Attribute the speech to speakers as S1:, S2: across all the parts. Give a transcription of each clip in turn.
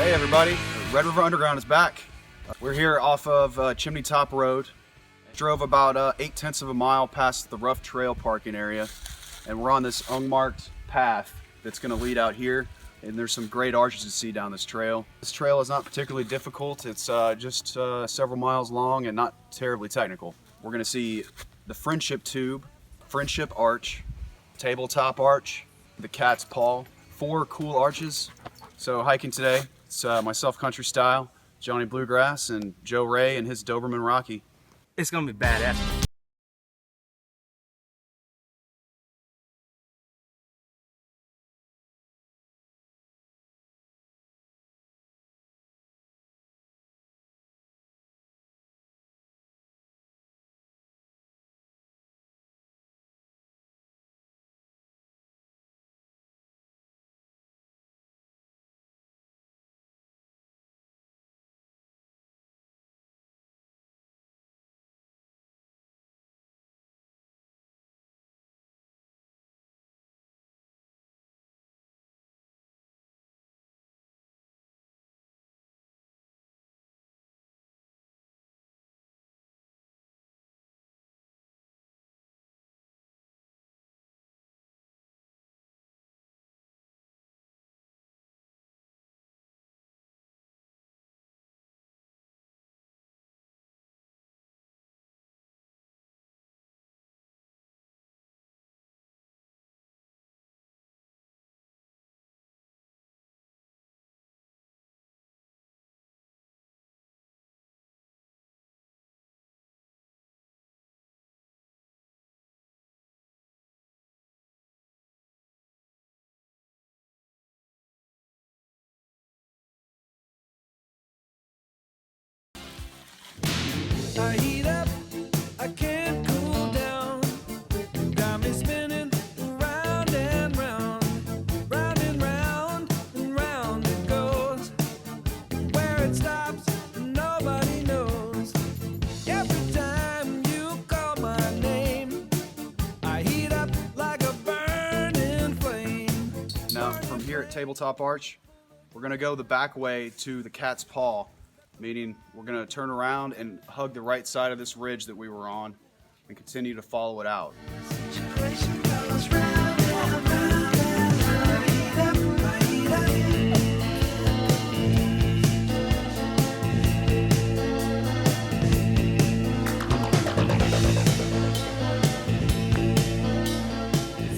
S1: Hey everybody, Red River Underground is back. We're here off of Chimney Top Road. Drove about 8/10 of a mile past the rough trail parking area, and we're on this unmarked path that's going to lead out here, and there's some great arches to see down this trail. This trail is not particularly difficult. It's just several miles long and not terribly technical. We're going to see the Friendship Tube, Friendship Arch, Tabletop Arch, the Cat's Paw, 4 cool arches. So hiking today, it's myself Country Style, Johnny Bluegrass, and Joe Ray and his Doberman Rocky.
S2: It's gonna be badass.
S3: I heat up, I can't cool down. Got me spinning round and round, round and round and round it goes. Where it stops, nobody knows. Every time you call my name, I heat up like a burning flame.
S1: Now from here at Tabletop Arch, we're going to go the back way to the Cat's Paw, meaning we're going to turn around and hug the right side of this ridge that we were on and continue to follow it out.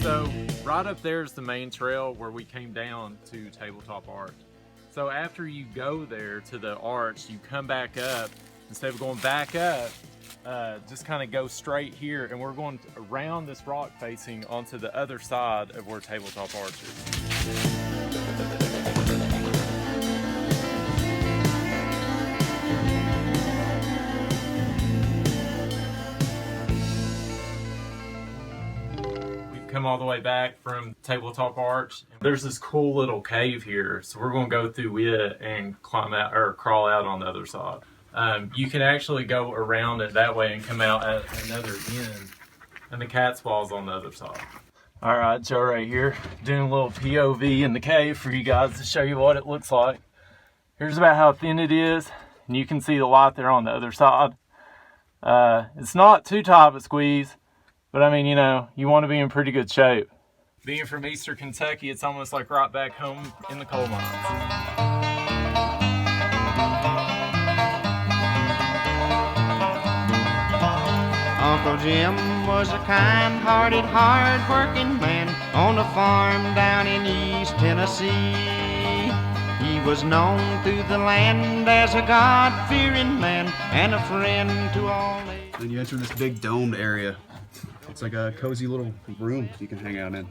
S4: So right up there is the main trail where we came down to Tabletop Arch. So after you go there to the arch, you come back up. Instead of going back up, just kind of go straight here, and we're going around this rock facing onto the other side of where Tabletop Arch is. Come all the way back from Tabletop Arch. There's this cool little cave here, so we're going to go through it and climb out or crawl out on the other side. You can actually go around it that way and come out at another end, and the Cat's Paw's on the other side. All right, Joe right here doing a little POV in the cave for you guys to show you what it looks like. Here's about how thin it is, and you can see the light there on the other side. It's not too tight of a squeeze, but I mean, you know, you want to be in pretty good shape. Being from Eastern Kentucky, it's almost like right back home in the coal mines.
S5: Uncle Jim was a kind-hearted, hard-working man on a farm down in East Tennessee. He was known through the land as a God-fearing man and a friend to all.
S1: Then you enter this big domed area. It's like a cozy little room you can hang out in.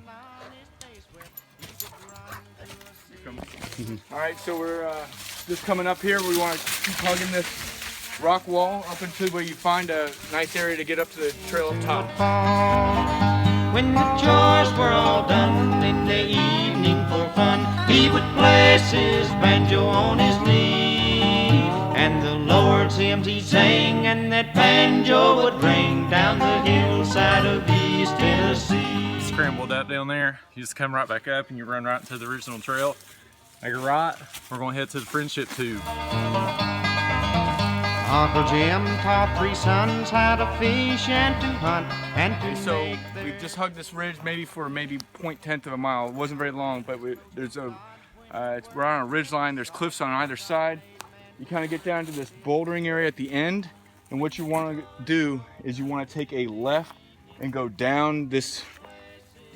S2: All right, so we're just coming up here. We want to keep hugging this rock wall up until where you find a nice area to get up to the trail up top.
S5: When the chores were all done in the evening for fun, he would place his banjo on his knee, and the Lord's hymns he sang, and that banjo would ring down the hillside of East Tennessee.
S4: Scrambled up down there, you just come right back up and you run right into the original trail. Make it right. We're gonna head to the Friendship Tube.
S5: Uncle Jim taught 3 sons how to fish and to hunt and to
S2: So
S5: make their
S2: we've just hugged this ridge for maybe 0.1 of a mile. It wasn't very long, but we're on a ridge line. There's cliffs on either side. You kind of get down to this bouldering area at the end, and what you want to do is you want to take a left and go down this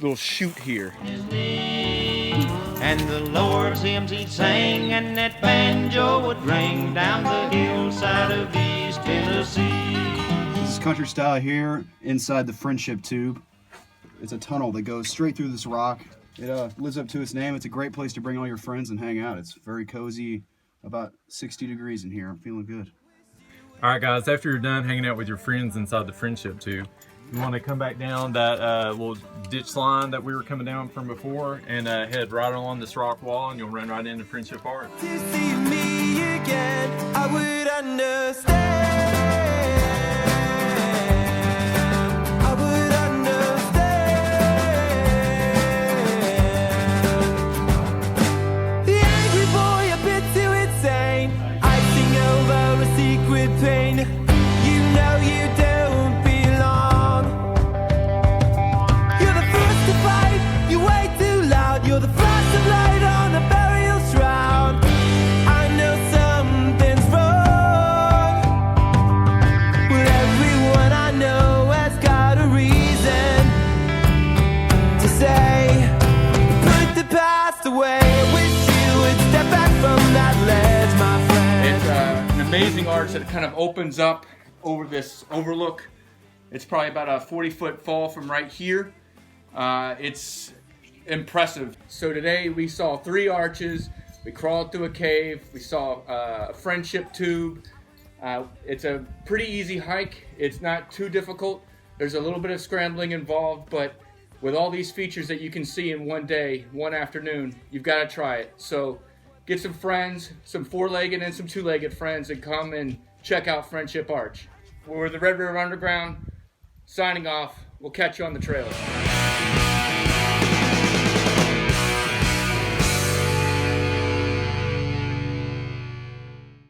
S2: little chute here.
S5: his knee. And the Lord's hymns he'd sing, and that banjo would ring down the hillside of East Tennessee.
S1: This is country style here inside the Friendship Tube. It's a tunnel that goes straight through this rock. It lives up to its name. It's a great place to bring all your friends and hang out. It's very cozy, about 60 degrees in here. I'm feeling good.
S4: All right, guys, after you're done hanging out with your friends inside the Friendship Tube, you want to come back down that little ditch line that we were coming down from before and head right along this rock wall, and you'll run right into Friendship Arch.
S3: To see me again, I would understand. I would understand. The angry boy, a bit too insane, icing over a secret pain. You know you don't belong. You're the first to fight, you way too loud. You're the flash of light on a burial shroud. I know something's wrong. Well, everyone I know has got a reason to say, put the past away. I wish you would step back from that ledge, my friend.
S2: It's an amazing arch that kind of opens up over this overlook. It's probably about a 40-foot fall from right here. It's impressive. So today we saw 3 arches. We crawled through a cave. We saw a Friendship Tube. It's a pretty easy hike. It's not too difficult. There's a little bit of scrambling involved, but with all these features that you can see in one day, one afternoon, you've got to try it. So get some friends, some 4-legged and some 2-legged friends, and come and check out Friendship Arch. We're the Red River Underground, signing off. We'll catch you on the trails.